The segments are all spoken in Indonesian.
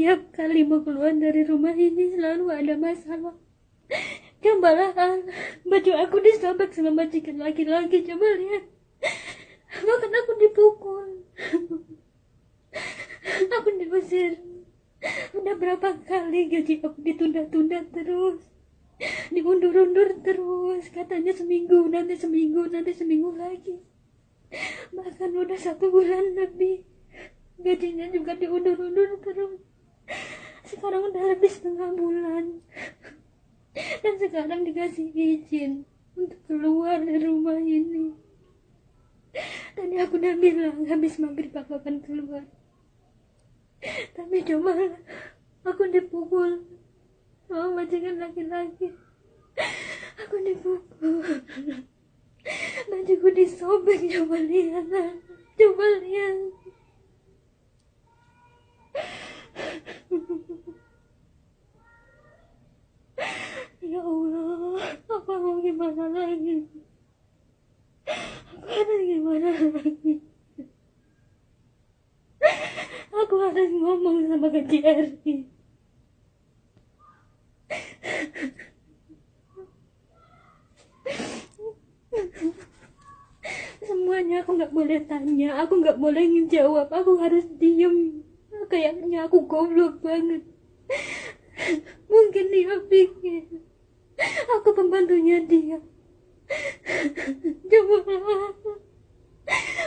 Tiap kali mau keluar dari rumah ini selalu ada masalah. Cobalah baju aku disobek sama majikan laki-laki, coba lihat. Bahkan aku dipukul. Aku diusir. Udah berapa kali gaji aku ditunda-tunda terus, diundur-undur terus. Katanya seminggu, nanti seminggu, nanti seminggu lagi. Bahkan udah 1 bulan lebih, gajinya juga diundur-undur terus. Sekarang udah lebih setengah bulan, dan sekarang dikasih izin untuk keluar dari rumah ini. Tadi aku udah bilang habis maghrib aku akan keluar, tapi coba aku dipukul sama majikan laki-laki. Aku dipukul, bajuku disobek. Coba lihat, coba lihat. Ya Allah, aku mau gimana lagi? Aku harus gimana lagi? Aku harus ngomong sama KJRI. Semuanya aku nggak boleh tanya, aku nggak boleh ngejawab, aku harus diem. Kayaknya aku goblok banget. Mungkin dia pikir aku pembantunya dia. Coba,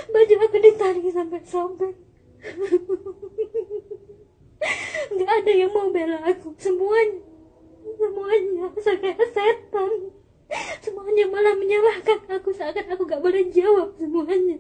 baju aku ditarik sampai sobek. Nggak ada yang mau bela aku. Semuanya saya kayak setan. Semuanya malah menyalahkan aku, seakan aku gak boleh jawab semuanya.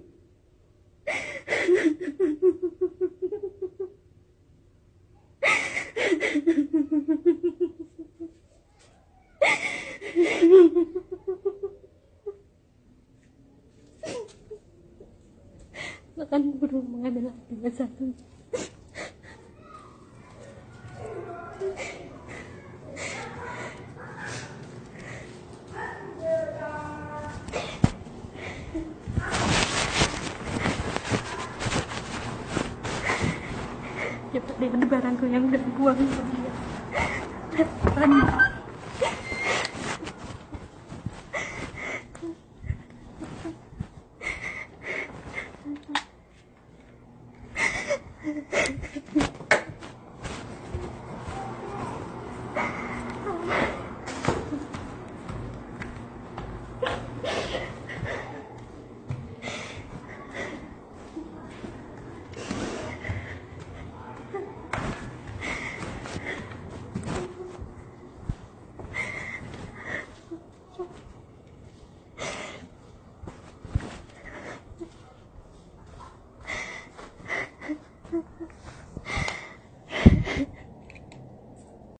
Bahkan guru mengambil hatinya satu. Cepat deh, ada barangku yang udah dibuang sama dia.